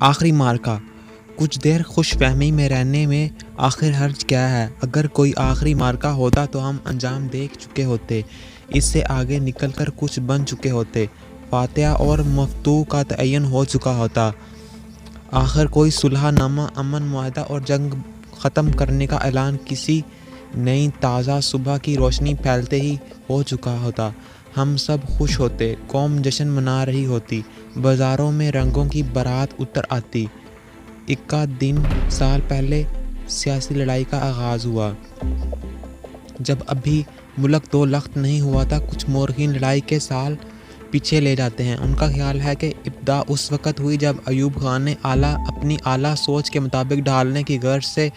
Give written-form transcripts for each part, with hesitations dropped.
آخری مارکا۔ کچھ دیر خوش فہمی میں رہنے میں آخر حرج کیا ہے؟ اگر کوئی آخری مارکا ہوتا تو ہم انجام دیکھ چکے ہوتے، اس سے آگے نکل کر کچھ بن چکے ہوتے، فاتح اور مفتوح کا تعین ہو چکا ہوتا، آخر کوئی صلح نامہ، امن معاہدہ اور جنگ ختم کرنے کا اعلان کسی نئی تازہ صبح کی روشنی پھیلتے ہی ہو چکا ہوتا، ہم سب خوش ہوتے، قوم جشن منا رہی ہوتی، بازاروں میں رنگوں کی بارات اتر آتی۔ اکا دن سال پہلے سیاسی لڑائی کا آغاز ہوا، جب ابھی ملک دو لخت نہیں ہوا تھا۔ کچھ مورخین لڑائی کے سال پیچھے لے جاتے ہیں۔ ان کا خیال ہے کہ ابتدا اس وقت ہوئی جب ایوب خان نے اپنی اعلیٰ سوچ کے مطابق ڈھالنے کی غرض سے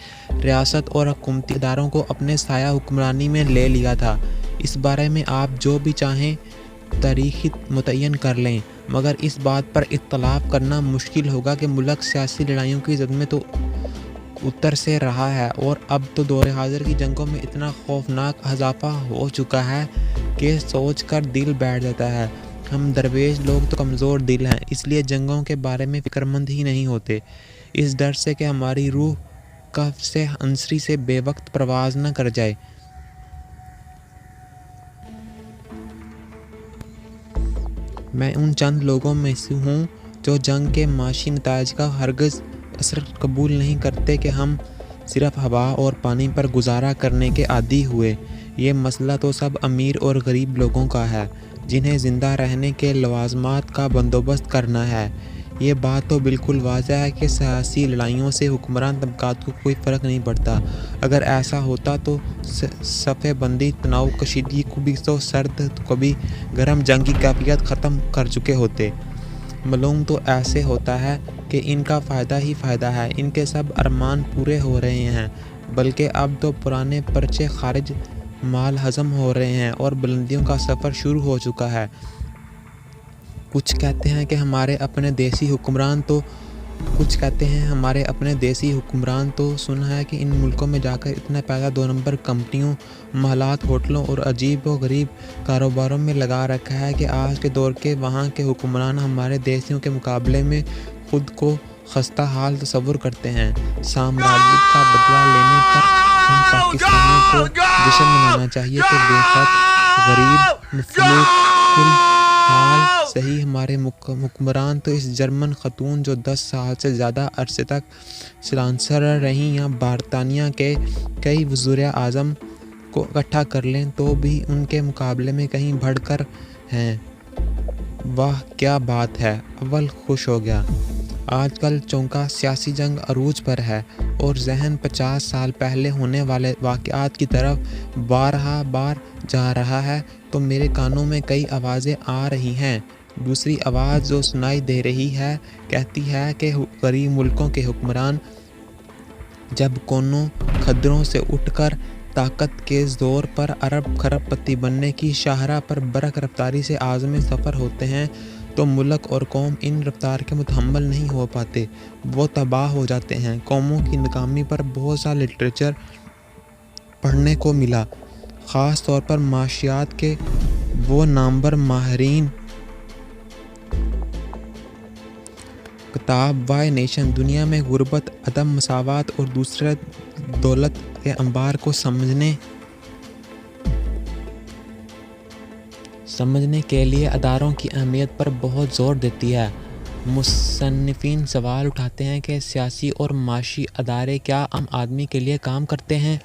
ریاست اور حکومتی اداروں کو اپنے سایہ حکمرانی میں لے لیا تھا۔ اس بارے میں آپ جو بھی چاہیں تاریخ متعین کر لیں، مگر اس بات پر اختلاف کرنا مشکل ہوگا کہ ملک سیاسی لڑائیوں کی زد میں تو اتر سے رہا ہے، اور اب تو دور حاضر کی جنگوں میں اتنا خوفناک اضافہ ہو چکا ہے کہ سوچ کر دل بیٹھ جاتا ہے۔ ہم درویش لوگ تو کمزور دل ہیں، اس لیے جنگوں کے بارے میں فکرمند ہی نہیں ہوتے، اس ڈر سے کہ ہماری روح کف سے عنصری سے بے وقت پرواز نہ کر جائے۔ میں ان چند لوگوں میں سے ہوں جو جنگ کے معاشی نتائج کا ہرگز اثر قبول نہیں کرتے کہ ہم صرف ہوا اور پانی پر گزارا کرنے کے عادی ہوئے۔ یہ مسئلہ تو سب امیر اور غریب لوگوں کا ہے، جنہیں زندہ رہنے کے لوازمات کا بندوبست کرنا ہے۔ یہ بات تو بالکل واضح ہے کہ سیاسی لڑائیوں سے حکمران طبقات کو کوئی فرق نہیں پڑتا۔ اگر ایسا ہوتا تو صفحہ بندی، تناؤ کشیدگی، کبھی تو سرد تو کبھی گرم جنگ کی کیفیت ختم کر چکے ہوتے۔ معلوم تو ایسے ہوتا ہے کہ ان کا فائدہ ہی فائدہ ہے، ان کے سب ارمان پورے ہو رہے ہیں، بلکہ اب تو پرانے پرچے خارج مال ہضم ہو رہے ہیں اور بلندیوں کا سفر شروع ہو چکا ہے۔ کچھ کہتے ہیں ہمارے اپنے دیسی حکمران تو سنا ہے کہ ان ملکوں میں جا کر اتنا پیسہ دو نمبر کمپنیوں، محلات، ہوٹلوں اور عجیب و غریب کاروباروں میں لگا رکھا ہے کہ آج کے دور کے وہاں کے حکمران ہمارے دیسیوں کے مقابلے میں خود کو خستہ حال تصور کرتے ہیں۔ سامراجیت کا بدلہ لینے پر ہم پاکستانیوں کو جشن منانا چاہیے کہ بے خط، غریب، مفلوج الحال سہی ہمارے حکمران تو اس جرمن خاتون جو 10 سال سے زیادہ عرصے تک چانسلر رہیں یا برطانیہ کے کئی وزیر اعظم کو اکٹھا کر لیں تو بھی ان کے مقابلے میں کہیں بڑھ کر ہیں۔ واہ کیا بات ہے! اول خوش ہو گیا۔ آج کل چونکہ سیاسی جنگ عروج پر ہے اور ذہن 50 سال پہلے ہونے والے واقعات کی طرف بار جا رہا ہے، تو میرے کانوں میں کئی آوازیں آ رہی ہیں۔ دوسری آواز جو سنائی دے رہی ہے کہتی ہے کہ غریب ملکوں کے حکمران جب کونوں خدروں سے اٹھ کر طاقت کے زور پر ارب خرب پتی بننے کی شاہراہ پر برق رفتاری سے عازم سفر ہوتے ہیں تو ملک اور قوم ان رفتار کے متحمل نہیں ہو پاتے، وہ تباہ ہو جاتے ہیں۔ قوموں کی ناکامی پر بہت سا لٹریچر پڑھنے کو ملا، خاص طور پر معاشیات کے وہ نامور ماہرین۔ کتاب وائے نیشن دنیا میں غربت، عدم مساوات اور دوسرے دولت کے انبار کو سمجھنے کے لیے اداروں کی اہمیت پر بہت زور دیتی ہے۔ مصنفین سوال اٹھاتے ہیں کہ سیاسی اور معاشی ادارے کیا عام آدمی کے لیے کام کرتے ہیں؟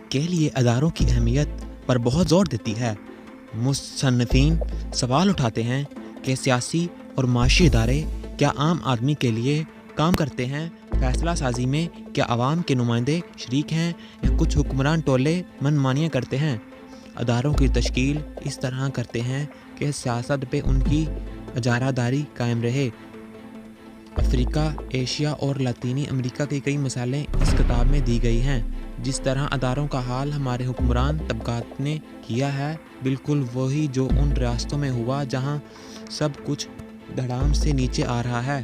کے لیے اداروں کی اہمیت پر بہت زور دیتی ہے۔ مصنفین سوال اٹھاتے ہیں کہ سیاسی اور معاشی ادارے کیا عام آدمی کے لیے کام کرتے ہیں؟ فیصلہ سازی میں کیا عوام کے نمائندے شریک ہیں یا کچھ حکمران ٹولے من مانیاں کرتے ہیں؟ اداروں کی تشکیل اس طرح کرتے ہیں کہ سیاست پہ ان کی اجارہ داری قائم رہے۔ افریقہ، ایشیا اور لاطینی امریکہ کی کئی مثالیں اس کتاب میں دی گئی ہیں۔ جس طرح اداروں کا حال ہمارے حکمران طبقات نے کیا ہے، بالکل وہی جو ان ریاستوں میں ہوا جہاں سب کچھ دھڑام سے نیچے آ رہا ہے۔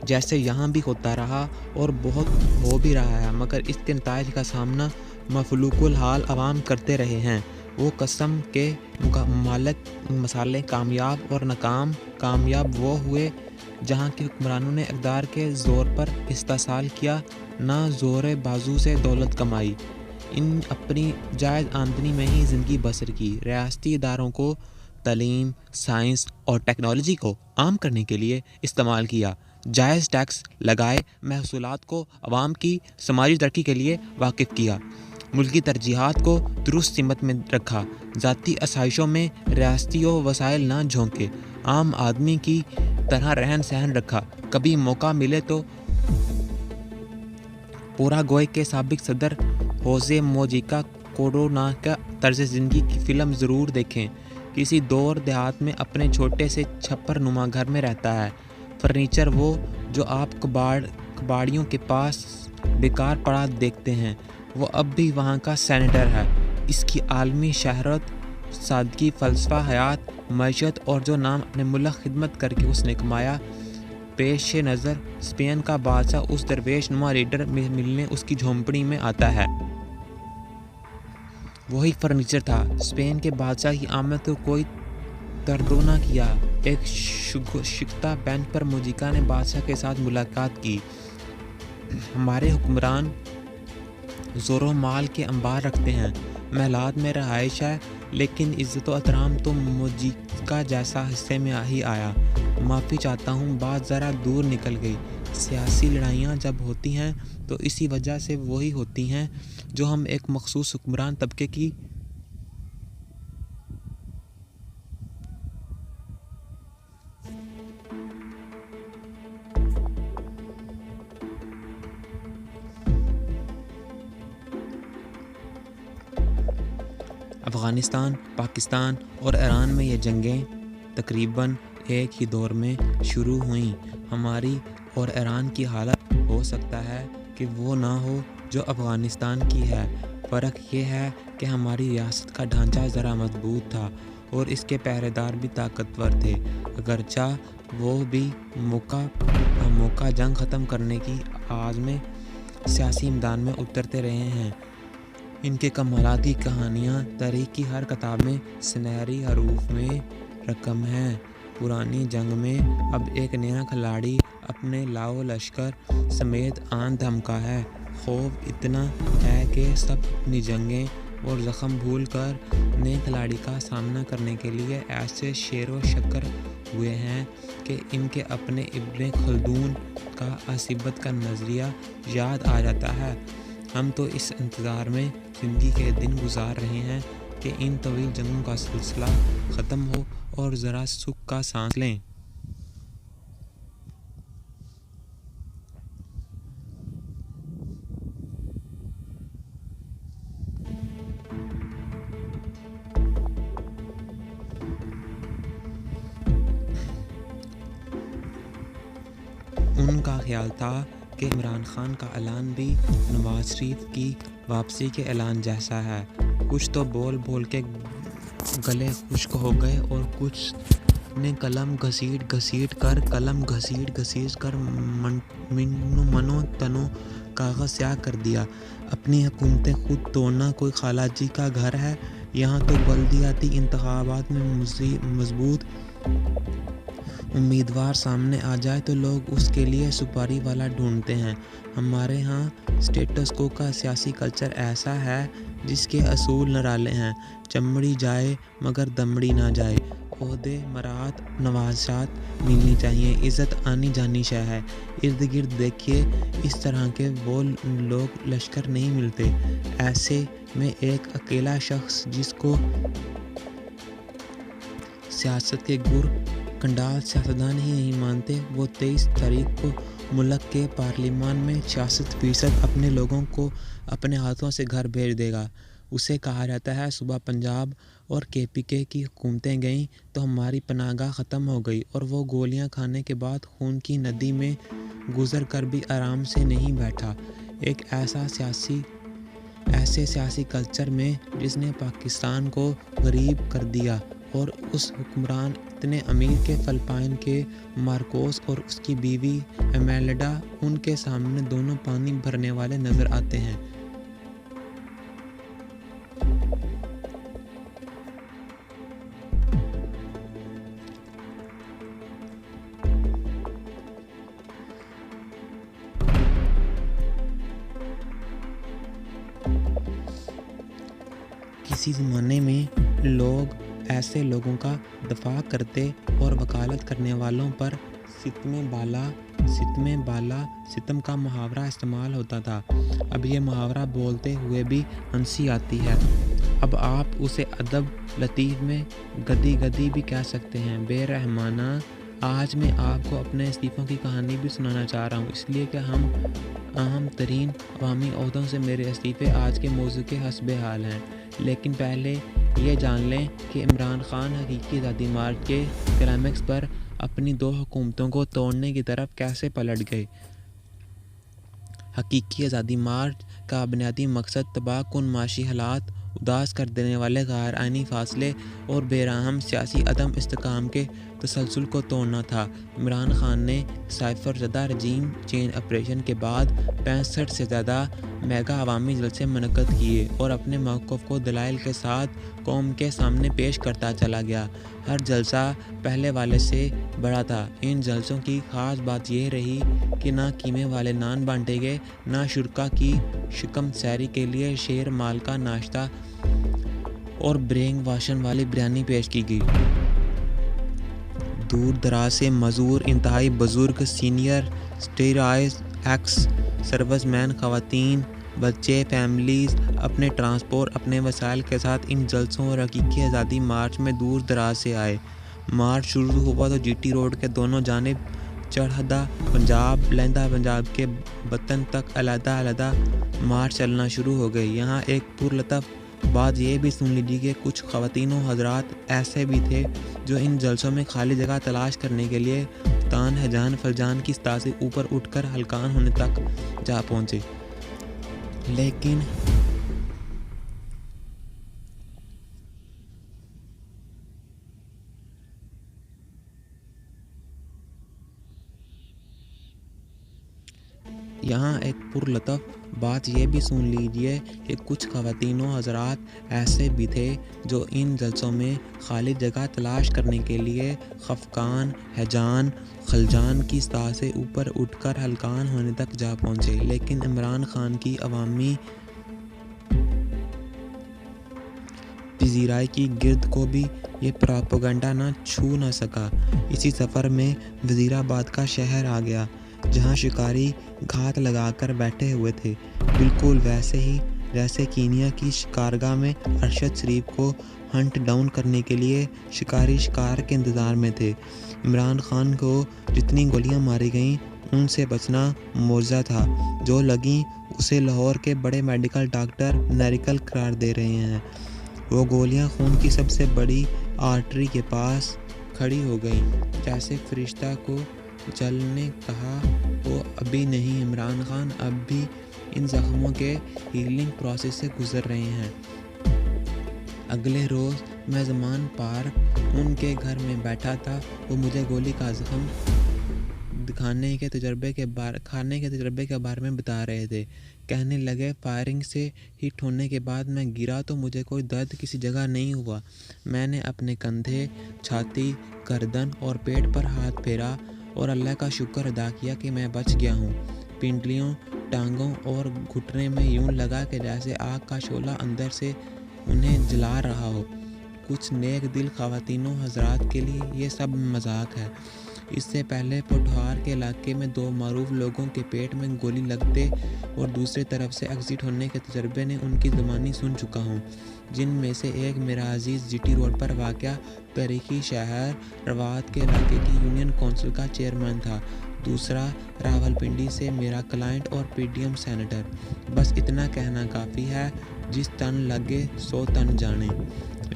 جیسے یہاں بھی ہوتا رہا اور بہت ہو بھی رہا ہے، مگر اس کے نتائج کا سامنا مفلوق الحال عوام کرتے رہے ہیں۔ وہ قسم کے مالک مسالے کامیاب اور ناکام۔ کامیاب وہ ہوئے جہاں کے حکمرانوں نے اقدار کے زور پر استحصال کیا، نہ زور بازو سے دولت کمائی۔ ان اپنی جائز آمدنی میں ہی زندگی بسر کی۔ ریاستی اداروں کو تعلیم، سائنس اور ٹیکنالوجی کو عام کرنے کے لیے استعمال کیا، جائز ٹیکس لگائے، محصولات کو عوام کی سماجی ترقی کے لیے واقف کیا، ملکی ترجیحات کو درست سمت میں رکھا، ذاتی آسائشوں میں ریاستی وسائل نہ جھونکے، عام آدمی کی طرح رہن سہن رکھا، کبھی موقع ملے تو پوراگوئے کے سابق صدر ہوزے موجیکا کورونا کا طرز زندگی کی فلم ضرور دیکھیں۔ کسی دور دیہات میں اپنے چھوٹے سے چھپر نما گھر میں رہتا ہے۔ فرنیچر وہ جو آپ کباڑیوں کے پاس بیکار پڑا دیکھتے ہیں، وہ اب بھی وہاں کا سینیٹر ہے۔ اس کی عالمی شہرت، سادگی، فلسفہ حیات، معیشت اور جو نام اپنے ملک خدمت کر کے اس نے کمایا، پیش نظر اسپین کا بادشاہ اس درویش نما لیڈر ملنے اس کی جھونپڑی میں آتا ہے۔ وہی فرنیچر تھا۔ اسپین کے بادشاہ کی آمد کو کوئی تردو نہ کیا۔ ایک شگفتہ بینچ پر موجیکا نے بادشاہ کے ساتھ ملاقات کی۔ ہمارے حکمران زور و مال کے انبار رکھتے ہیں، محلات میں رہائش ہے، لیکن عزت و احترام تو موجیکا جیسا حصے میں ہی آیا۔ معافی چاہتا ہوں، بات ذرا دور نکل گئی۔ سیاسی لڑائیاں جب ہوتی ہیں تو اسی وجہ سے وہی ہوتی ہیں جو ہم ایک مخصوص حکمران طبقے کی افغانستان، پاکستان اور ایران میں یہ جنگیں تقریباً ایک ہی دور میں شروع ہوئیں۔ ہماری اور ایران کی حالت ہو سکتا ہے کہ وہ نہ ہو جو افغانستان کی ہے۔ فرق یہ ہے کہ ہماری ریاست کا ڈھانچہ ذرا مضبوط تھا اور اس کے پہرے دار بھی طاقتور تھے، اگرچہ وہ بھی موقع جنگ ختم کرنے کی آز میں سیاسی میدان میں اترتے رہے ہیں۔ ان کے کمالات کی کہانیاں تاریخ کی ہر کتاب میں سنہری حروف میں رقم ہیں۔ پرانی جنگ میں اب ایک نیا کھلاڑی اپنے لاؤ لشکر سمیت آن دھمکا ہے۔ خوف اتنا ہے کہ سب اپنی جنگیں اور زخم بھول کر نئے کھلاڑی کا سامنا کرنے کے لیے ایسے شیر و شکر ہوئے ہیں کہ ان کے اپنے ابن خلدون کا عصبیت کا نظریہ یاد آ جاتا ہے۔ ہم تو اس انتظار میں زندگی کے دن گزار رہے ہیں کہ ان طویل جنگوں کا سلسلہ ختم ہو اور ذرا سکھ کا سانس لیں۔ ان کا خیال تھا کہ عمران خان کا اعلان بھی نواز شریف کی واپسی کے اعلان جیسا ہے۔ کچھ تو بول بول کے گلے خشک ہو گئے اور کچھ نے قلم گھسیٹ کر منو تنو کاغذ سیاہ کر دیا۔ اپنی حکومتیں خود توڑنا کوئی خالہ جی کا گھر ہے؟ یہاں تو بلدیاتی انتخابات میں مضبوط امیدوار سامنے آ جائے تو لوگ اس کے لیے سپاری والا ڈھونڈتے ہیں۔ ہمارے ہاں اسٹیٹس کو کا سیاسی کلچر ایسا ہے جس کے اصول نرالے ہیں، چمڑی جائے مگر دمڑی نہ جائے، عہدے مراد نوازشات ملنی چاہیے، عزت آنی جانی شے ہے۔ ارد گرد دیکھیے، اس طرح کے وہ لوگ لشکر نہیں ملتے۔ ایسے میں ایک اکیلا شخص جس کو سیاست کے گر کنڈال سیاستدان ہی نہیں مانتے، وہ 23 تاریخ کو ملک کے پارلیمان میں 66% اپنے لوگوں کو اپنے ہاتھوں سے گھر بھیج دے گا۔ اسے کہا جاتا ہے صبح پنجاب اور KPK کی حکومتیں گئیں تو ہماری پناہ گاہ ختم ہو گئی اور وہ گولیاں کھانے کے بعد خون کی ندی میں گزر کر بھی آرام سے نہیں بیٹھا۔ ایک ایسے سیاسی کلچر میں جس نے پاکستان کو غریب کر دیا اور اس حکمران اتنے امیر کے فلپائن کے مارکوس اور اس کی بیوی ایمیلڈا ان کے سامنے دونوں پانی بھرنے والے نظر آتے ہیں۔ کسی زمانے میں لوگ ایسے لوگوں کا دفاع کرتے اور وکالت کرنے والوں پر ستم کا محاورہ استعمال ہوتا تھا۔ اب یہ محاورہ بولتے ہوئے بھی ہنسی آتی ہے۔ اب آپ اسے ادب لطیف میں گدی گدی بھی کہہ سکتے ہیں، بے رحمانہ۔ آج میں آپ کو اپنے استعفوں کی کہانی بھی سنانا چاہ رہا ہوں، اس لیے کہ ہم اہم ترین عوامی عہدوں سے میرے استعفے آج کے موضوع کے حسب حال ہیں۔ لیکن پہلے یہ جان لیں کہ عمران خان حقیقی آزادی مارچ کے کلائمیکس پر اپنی دو حکومتوں کو توڑنے کی طرف کیسے پلٹ گئے۔ حقیقی آزادی مارچ کا بنیادی مقصد تباہ کن معاشی حالات، اداس کر دینے والے غیر آئینی فاصلے اور بے رحم سیاسی عدم استحکام کے تسلسل کو توڑنا تھا۔ عمران خان نے سائفر زدہ رجیم چینج آپریشن کے بعد 65 سے زیادہ میگا عوامی جلسے منعقد کیے اور اپنے موقف کو دلائل کے ساتھ قوم کے سامنے پیش کرتا چلا گیا۔ ہر جلسہ پہلے والے سے بڑا تھا۔ ان جلسوں کی خاص بات یہ رہی کہ نہ قیمے والے نان بانٹے گئے، نہ شرکاء کی شکم سیری کے لیے شیر مال کا ناشتہ اور برینگ واشن والی بریانی پیش کی گئی۔ دور دراز سے معذور، انتہائی بزرگ، سینئر سٹیرائز، ایکس سروس مین، خواتین، بچے، فیملیز اپنے ٹرانسپورٹ، اپنے وسائل کے ساتھ ان جلسوں اور حقیقی آزادی مارچ میں دور دراز سے آئے۔ مارچ شروع ہوا تو جی ٹی روڈ کے دونوں جانب چڑھدہ پنجاب، لہندہ پنجاب کے بطن تک علیحدہ علیحدہ مارچ چلنا شروع ہو گئے۔ یہاں ایک پرلطف بات یہ بھی سن لیجیے کہ کچھ خواتین و حضرات ایسے بھی تھے جو ان جلسوں میں خالی جگہ تلاش کرنے کے لیے تان ہیجان فلجان کی سطح سے اوپر اٹھ کر ہلکان ہونے تک جا پہنچے۔ لیکن یہاں ایک پرلطف بات یہ بھی سن لیجیے کہ کچھ خواتین و حضرات ایسے بھی تھے جو ان جلسوں میں خالی جگہ تلاش کرنے کے لیے خفقان، ہیجان، خلجان کی سطح سے اوپر اٹھ کر ہلکان ہونے تک جا پہنچے۔ لیکن عمران خان کی عوامی پذیرائی کی گرد کو بھی یہ پراپیگنڈا نہ چھو نہ سکا۔ اسی سفر میں وزیر آباد کا شہر آ گیا، جہاں شکاری گھات لگا کر بیٹھے ہوئے تھے، بالکل ویسے ہی جیسے کینیا کی شکارگاہ میں ارشد شریف کو ہنٹ ڈاؤن کرنے کے لیے شکاری شکار کے انتظار میں تھے۔ عمران خان کو جتنی گولیاں ماری گئیں ان سے بچنا معجزہ تھا۔ جو لگیں اسے لاہور کے بڑے میڈیکل ڈاکٹر میریکل قرار دے رہے ہیں۔ وہ گولیاں خون کی سب سے بڑی آرٹری کے پاس کھڑی ہو گئیں۔ جیسے فرشتہ کو جل نے کہا، وہ ابھی نہیں عمران خان، اب بھی ان زخموں کے ہیلنگ پروسیس سے گزر رہے ہیں۔ اگلے روز میں زمان پارک ان کے گھر میں بیٹھا تھا۔ وہ مجھے گولی کا زخم کھانے کے تجربے کے بارے میں بتا رہے تھے۔ کہنے لگے، فائرنگ سے ہٹ ہونے کے بعد میں گرا تو مجھے کوئی درد کسی جگہ نہیں ہوا۔ میں نے اپنے کندھے، چھاتی، گردن اور پیٹ پر ہاتھ پھیرا اور اللہ کا شکر ادا کیا کہ میں بچ گیا ہوں۔ پنڈلیوں، ٹانگوں اور گھٹنے میں یوں لگا کہ جیسے آگ کا شعلہ اندر سے انہیں جلا رہا ہو۔ کچھ نیک دل خواتین و حضرات کے لیے یہ سب مذاق ہے۔ اس سے پہلے پوٹھوہار کے علاقے میں دو معروف لوگوں کے پیٹ میں گولی لگتے اور دوسری طرف سے ایگزٹ ہونے کے تجربے نے ان کی زبانی سن چکا ہوں، جن میں سے ایک میرا عزیز جی ٹی روڈ پر واقع تاریخی شہر روات کے علاقے کی یونین کونسل کا چیئرمین تھا، دوسرا راولپنڈی سے میرا کلائنٹ اور پی ڈی ایم سینیٹر۔ بس اتنا کہنا کافی ہے، جس تن لگے سو تن جانے۔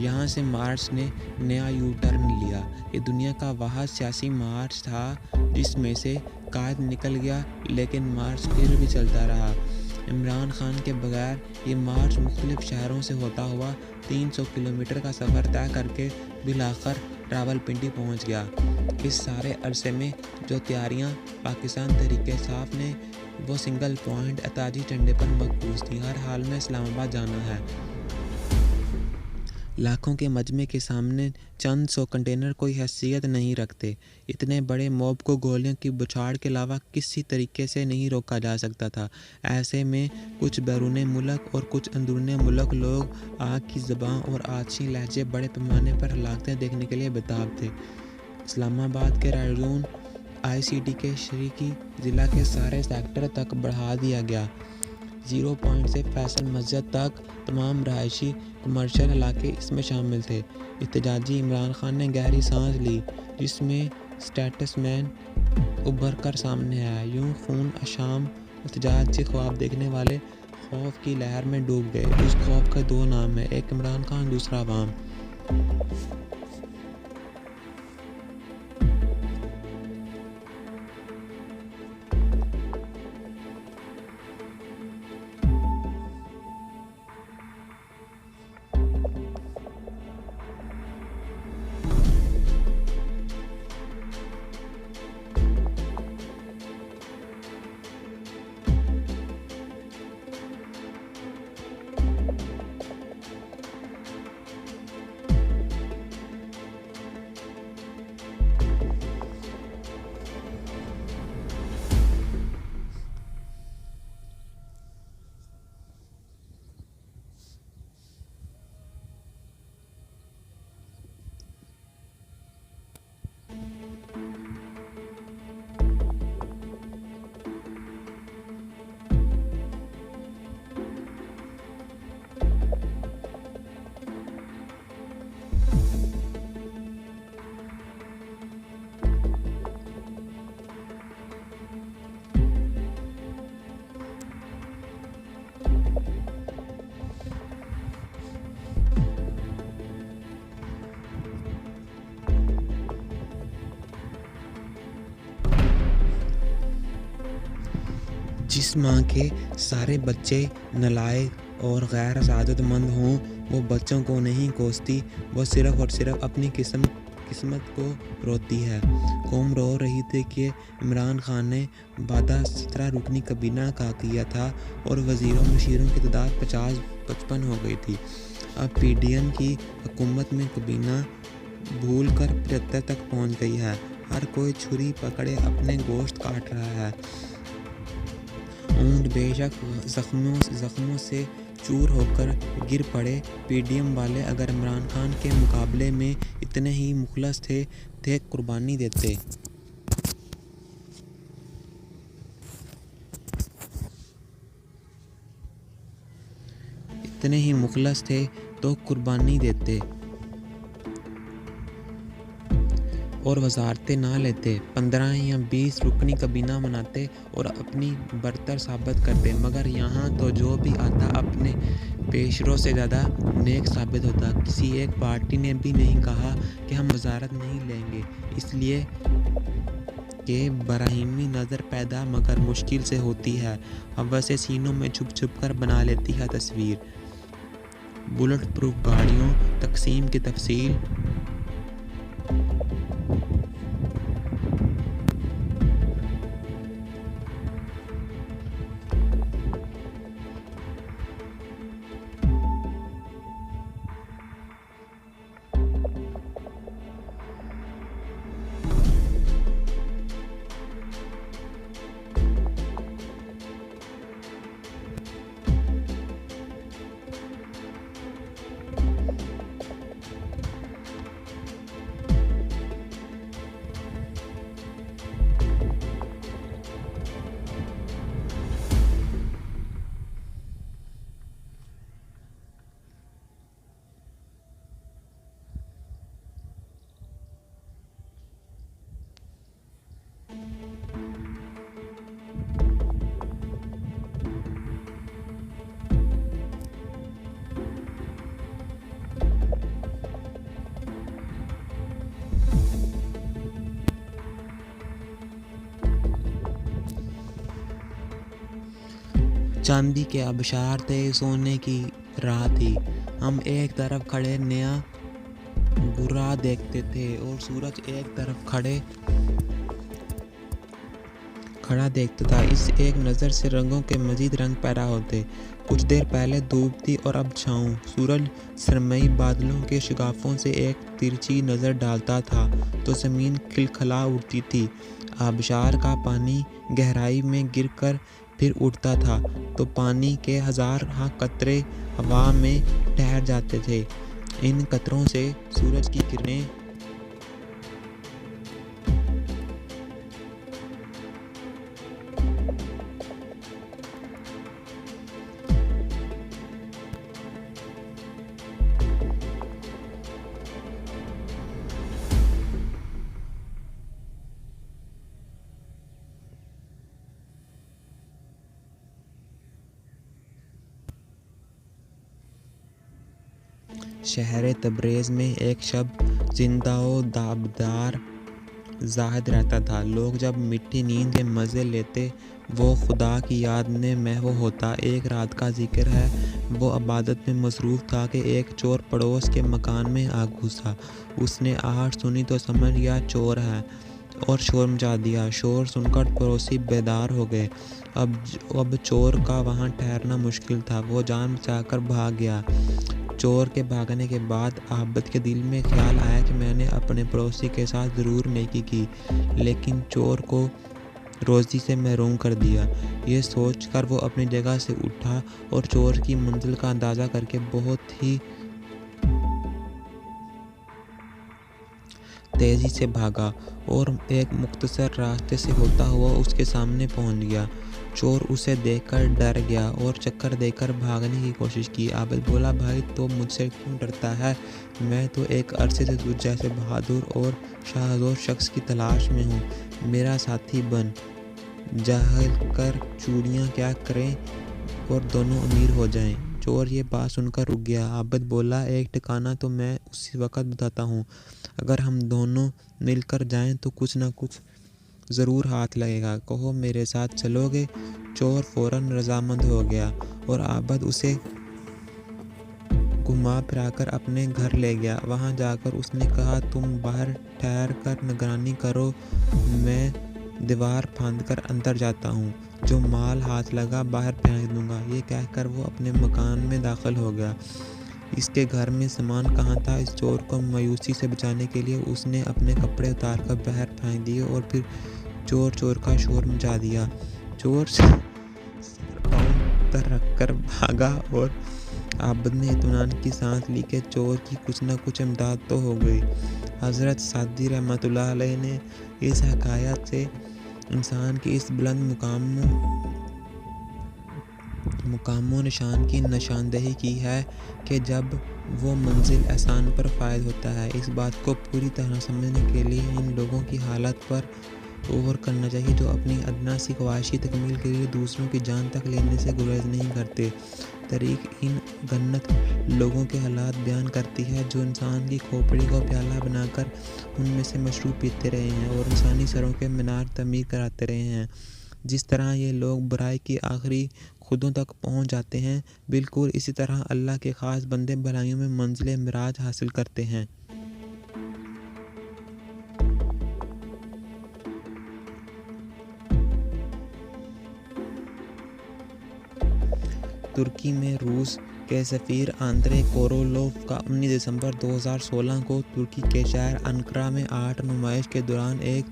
یہاں سے مارچ نے نیا یو ٹرن لیا۔ یہ دنیا کا واحد سیاسی مارچ تھا جس میں سے قائد نکل گیا، لیکن مارچ پھر بھی چلتا رہا۔ عمران خان کے بغیر یہ مارچ مختلف شہروں سے ہوتا ہوا 300 کلومیٹر کا سفر طے کر کے بالآخر راولپنڈی پہنچ گیا۔ اس سارے عرصے میں جو تیاریاں پاکستان تحریک انصاف نے وہ سنگل پوائنٹ اتاجی ٹنڈے پر مرکوز تھی۔ ہر حال میں اسلام آباد جانا ہے۔ لاکھوں کے مجمع کے سامنے چند سو کنٹینر کوئی حیثیت نہیں رکھتے۔ اتنے بڑے موب کو گولیوں کی بچھاڑ کے علاوہ کسی طریقے سے نہیں روکا جا سکتا تھا۔ ایسے میں کچھ بیرون ملک اور کچھ اندرون ملک لوگ آگ کی زباں اور آتشی لہجے بڑے پیمانے پر ہلاکتیں دیکھنے کے لیے بےتاب تھے۔ اسلام آباد کے ریڈ زون ICT کے شریکی ضلع کے سارے سیکٹر تک بڑھا دیا گیا۔ 0 پوائنٹ سے فیصل مسجد تک تمام رہائشی کمرشل علاقے اس میں شامل تھے۔ احتجاجی عمران خان نے گہری سانس لی جس میں سٹیٹس مین ابھر کر سامنے آیا۔ یوں خون آشام احتجاجی خواب دیکھنے والے خوف کی لہر میں ڈوب گئے۔ اس خوف کے 2 نام ہیں، ایک عمران خان، دوسرا عوام۔ جس ماں کے سارے بچے نالائق اور غیر سعادت مند ہوں وہ بچوں کو نہیں کوستی، وہ صرف اور صرف اپنی قسمت کو روتی ہے۔ قوم رو رہی تھی کہ عمران خان نے وعدہ 17 رکنی کابینہ کا کیا تھا اور وزیروں مشیروں کی تعداد 50-55 ہو گئی تھی۔ اب PDM کی حکومت میں کابینہ بھول کر 75 تک پہنچ گئی ہے۔ ہر کوئی چھری پکڑے اپنے گوشت کاٹ رہا ہے۔ اونٹ بے شک زخموں سے چور ہو کر گر پڑے۔ PDM والے اگر عمران خان کے مقابلے میں اتنے ہی مخلص تھے قربانی دیتے۔ اتنے ہی مخلص تھے تو قربانی دیتے اور وزارتیں نہ لیتے، 15 یا 20 رکنی کابینہ بناتے اور اپنی برتر ثابت کرتے۔ مگر یہاں تو جو بھی آتا اپنے پیشرو سے زیادہ نیک ثابت ہوتا۔ کسی ایک پارٹی نے بھی نہیں کہا کہ ہم وزارت نہیں لیں گے، اس لیے کہ براہیمی نظر پیدا مگر مشکل سے ہوتی ہے، ہوسیں سینوں میں چھپ چھپ کر بنا لیتی ہے تصویر۔ بلٹ پروف گاڑیوں تقسیم کی تفصیل چاندی کے آبشار تھے، سونے کی راہ تھی۔ ہم ایک طرف کھڑے نیا برا دیکھتے تھے اور سورج ایک طرف کھڑا دیکھتا تھا۔ اس ایک نظر سے رنگوں کے مزید رنگ پیدا ہوتے۔ کچھ دیر پہلے دھوپ تھی اور اب چھاؤں۔ سورج سرمئی بادلوں کے شگافوں سے ایک ترچھی نظر ڈالتا تھا تو زمین کھلکھلا اٹھتی تھی۔ آبشار کا پانی گہرائی میں گر کر پھر اٹھتا تھا تو پانی کے ہزارہا قطرے ہوا میں ٹھہر جاتے تھے۔ ان قطروں سے سورج کی کرنیں شہر تبریز میں ایک شب زندہ و دابدار زاہد رہتا تھا۔ لوگ جب میٹھی نیند کے مزے لیتے، وہ خدا کی یاد میں محو ہوتا۔ ایک رات کا ذکر ہے، وہ عبادت میں مصروف تھا کہ ایک چور پڑوس کے مکان میں آ گھسا۔ اس نے آہٹ سنی تو سمجھ گیا چور ہے اور شور مچا دیا۔ شور سن کر پڑوسی بیدار ہو گئے۔ اب چور کا وہاں ٹھہرنا مشکل تھا، وہ جان بچا کر بھاگ گیا۔ چور کے بھاگنے کے بعد عابد کے دل میں خیال آیا کہ میں نے اپنے پڑوسی کے ساتھ ضرور نیکی کی، لیکن چور کو روزی سے محروم کر دیا۔ یہ سوچ کر وہ اپنی جگہ سے اٹھا اور چور کی منزل کا اندازہ کر کے بہت ہی تیزی سے بھاگا اور ایک مختصر راستے سے ہوتا ہوا اس کے سامنے پہنچ گیا۔ چور اسے دیکھ کر ڈر گیا اور چکر دے کر بھاگنے کی کوشش کی۔ عابد بولا، بھائی تو مجھ سے کیوں ڈرتا ہے؟ میں تو ایک عرصے سے تجھ جیسے بہادر اور شاہزور شخص کی تلاش میں ہوں۔ میرا ساتھی بن، جہل کر چوڑیاں کیا کریں اور دونوں امیر ہو جائیں۔ چور یہ بات سن کر رک گیا۔ عابد بولا، ایک ٹھکانہ تو میں اسی وقت بتاتا ہوں، اگر ہم دونوں مل کر جائیں تو کچھ نہ کچھ ضرور ہاتھ لگے گا۔ کہو میرے ساتھ چلو گے؟ چور فوراً رضامند ہو گیا اور عابد اسے گھما پھرا کر اپنے گھر لے گیا۔ وہاں جا کر اس نے کہا، تم باہر ٹھہر کر نگرانی کرو، میں دیوار پھاند کر اندر جاتا ہوں، جو مال ہاتھ لگا باہر پھینک دوں گا۔ یہ کہہ کر وہ اپنے مکان میں داخل ہو گیا۔ اس کے گھر میں سامان کہاں تھا؟ اس چور کو مایوسی سے بچانے کے لیے اس نے اپنے کپڑے اتار کر باہر پھینک دیے اور پھر چور کا شور مچا دیا۔ چور سر پاؤں پر رکھ کر بھاگا اور عابد نے اطمینان کی سانس لی کہ چور کی کچھ نہ کچھ امداد تو ہو گئی۔ حضرت سعدی رحمۃ اللہ علیہ نے اس حکایت سے انسان کی اس بلند مقام و نشان کی نشاندہی کی ہے کہ جب وہ منزل احسان پر فائز ہوتا ہے۔ اس بات کو پوری طرح سمجھنے کے لیے ان لوگوں کی حالت پر غور کرنا چاہیے جو اپنی ادنیٰ سی خواہش کی تکمیل کے لیے دوسروں کی جان تک لینے سے گریز نہیں کرتے۔ تاریخ ان گنت لوگوں کے حالات بیان کرتی ہے جو انسان کی کھوپڑی کو پیالہ بنا کر ان میں سے مشروب پیتے رہے ہیں اور انسانی سروں کے مینار تعمیر کراتے رہے ہیں۔ جس طرح یہ لوگ برائی کی آخری خدوں تک پہنچ جاتے ہیں، بالکل اسی طرح اللہ کے خاص بندے بھلائیوں میں منزل معراج حاصل کرتے ہیں۔ ترکی میں روس کے سفیر آندرے کورولیف کا 19 دسمبر 2016 کو ترکی کے شہر انقرہ میں آرٹ نمائش کے دوران ایک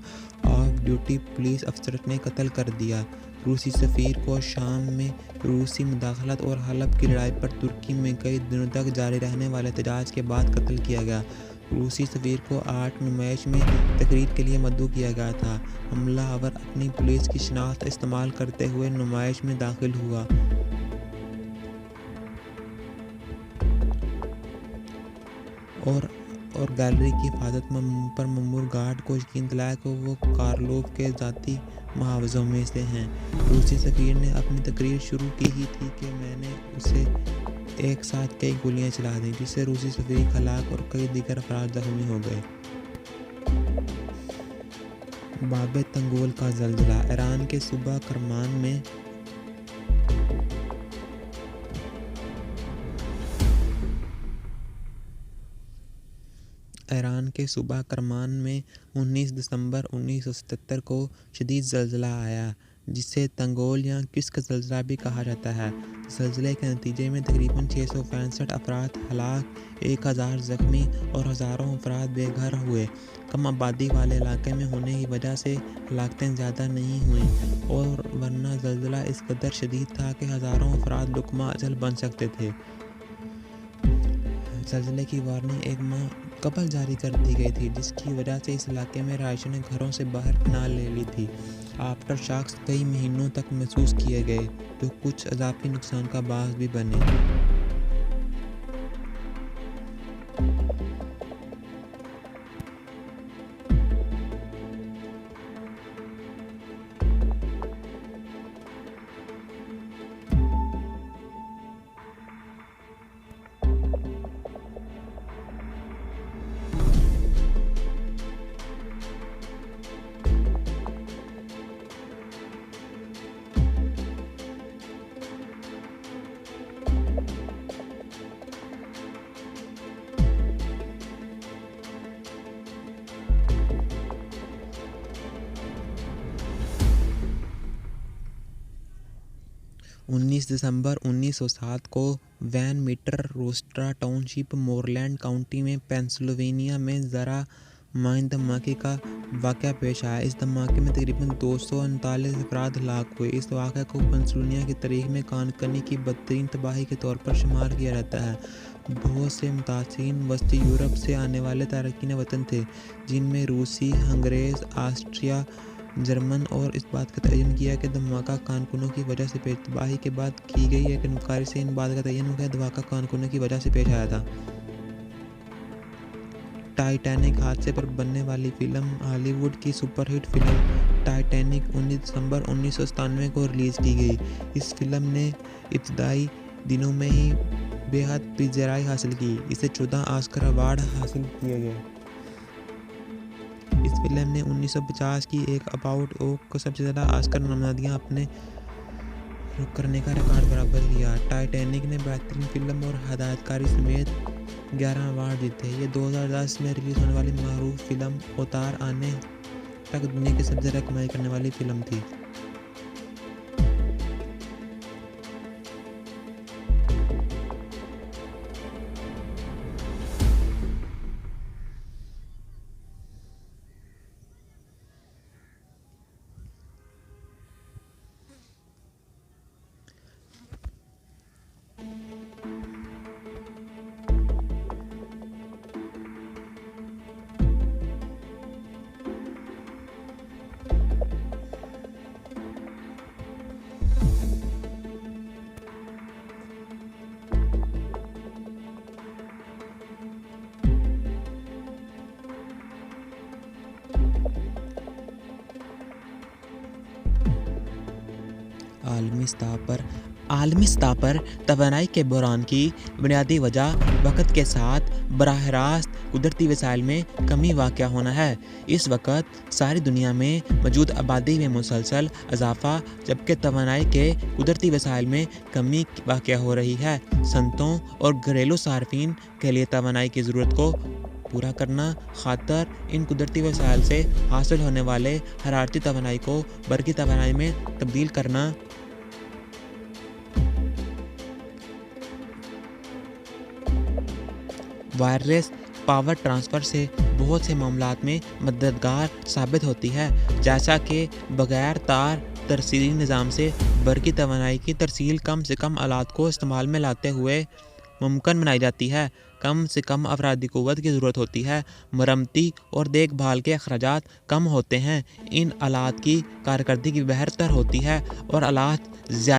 آف ڈیوٹی پولیس افسر نے قتل کر دیا۔ روسی سفیر کو شام میں روسی مداخلت اور حلب کی لڑائی پر ترکی میں کئی دنوں تک جاری رہنے والے احتجاج کے بعد قتل کیا گیا۔ روسی سفیر کو آرٹ نمائش میں تقریر کے لیے مدعو کیا گیا تھا۔ حملہ آور اپنی پولیس کی شناخت استعمال کرتے ہوئے نمائش میں داخل ہوا اور گیلری کی حفاظت پر مأمور گارڈ کو یقین دلایا کہ وہ کارلوف کے ذاتی محافظوں میں سے ہیں۔ روسی سفیر نے اپنی تقریر شروع کی ہی تھی کہ میں نے اسے ایک ساتھ کئی گولیاں چلا دیں، جس سے روسی سفیر ہلاک اور کئی دیگر افراد زخمی ہو گئے۔ باب تنگول کا زلزلہ۔ ایران کے صوبہ کرمان میں ایران کے صوبہ کرمان میں 19 دسمبر 1977 کو شدید زلزلہ آیا، جسے تنگول یا کسک زلزلہ بھی کہا جاتا ہے۔ زلزلے کے نتیجے میں تقریباً 665 افراد ہلاک، 1000 زخمی اور ہزاروں افراد بے گھر ہوئے۔ کم آبادی والے علاقے میں ہونے کی وجہ سے ہلاکتیں زیادہ نہیں ہوئیں، اور ورنہ زلزلہ اس قدر شدید تھا کہ ہزاروں افراد لقمہ اجل بن سکتے تھے۔ زلزلے کی وارننگ ایک ماہ قبل جاری کر دی گئی تھی، جس کی وجہ سے اس علاقے میں رہائشیوں نے گھروں سے باہر پناہ لے لی تھی۔ آفٹر شاکس کئی مہینوں تک محسوس کیے گئے، جو کچھ اضافی نقصان کا باعث بھی بنے۔ 19 دسمبر 1907 کو Van Meter Rostraver township, Moreland county میں پینسلوینیا میں ذرا مائن دھماکے کا واقعہ پیش آیا۔ اس دھماکے میں تقریباً 239 افراد ہلاک ہوئے۔ اس واقعے کو پینسلوینیا کی تاریخ میں کان کنی کی بدترین تباہی کے طور پر شمار کیا جاتا ہے۔ بہت سے متاثرین وسطی یورپ سے آنے والے تارکین وطن تھے، جن میں روسی، ہنگریز، آسٹریا، جرمن، اور اس بات کا تعین کیا کہ دھماکہ کان کنوں کی وجہ سے پیش تباہی کے بعد کی گئی ایک انکوائری سے ان بات کا تعین ہوا کہ دھماکہ کان کنوں کی وجہ سے پیش آیا تھا۔ ٹائٹینک حادثے پر بننے والی فلم ہالی ووڈ کی سپر ہٹ فلم ٹائٹینک 19 دسمبر 1997 کو ریلیز کی گئی۔ اس فلم نے ابتدائی دنوں میں ہی بے حد پذیرائی حاصل کی۔ اسے 14 آسکر ایوارڈ حاصل کیے گئے۔ اس فلم نے 1950 کی ایک اباؤٹ اوک کو سب سے زیادہ آسکر نامزدگیاں اپنے کرنے کا ریکارڈ برابر کیا۔ ٹائٹینک نے بہترین فلم اور ہدایت کاری سمیت 11 ایوارڈ جیتے۔ یہ 2010 میں ریلیز ہونے والی معروف فلم اوتار آنے تک دنیا کی سب سے زیادہ کمائی کرنے والی فلم تھی۔ عالمی سطح پر توانائی کے بحران کی بنیادی وجہ وقت کے ساتھ براہ راست قدرتی وسائل میں کمی واقع ہونا ہے۔ اس وقت ساری دنیا میں موجود آبادی میں مسلسل اضافہ، جبکہ توانائی کے قدرتی وسائل میں کمی واقع ہو رہی ہے۔ صنعتوں اور گھریلو صارفین کے لیے توانائی کی ضرورت کو پورا کرنا خاطر ان قدرتی وسائل سے حاصل ہونے والے حرارتی توانائی کو برقی توانائی میں تبدیل کرنا وائرلیس پاور ٹرانسفر سے بہت سے معاملات میں مددگار ثابت ہوتی ہے، جیسا کہ بغیر تار ترسیلی نظام سے برقی توانائی کی ترسیل کم سے کم آلات کو استعمال میں لاتے ہوئے ممکن بنائی جاتی ہے۔ کم سے کم افرادی قوت کی ضرورت ہوتی ہے، مرمتی اور دیکھ بھال کے اخراجات کم ہوتے ہیں، ان آلات کی کارکردگی بہتر ہوتی ہے، اور آلات زیادہ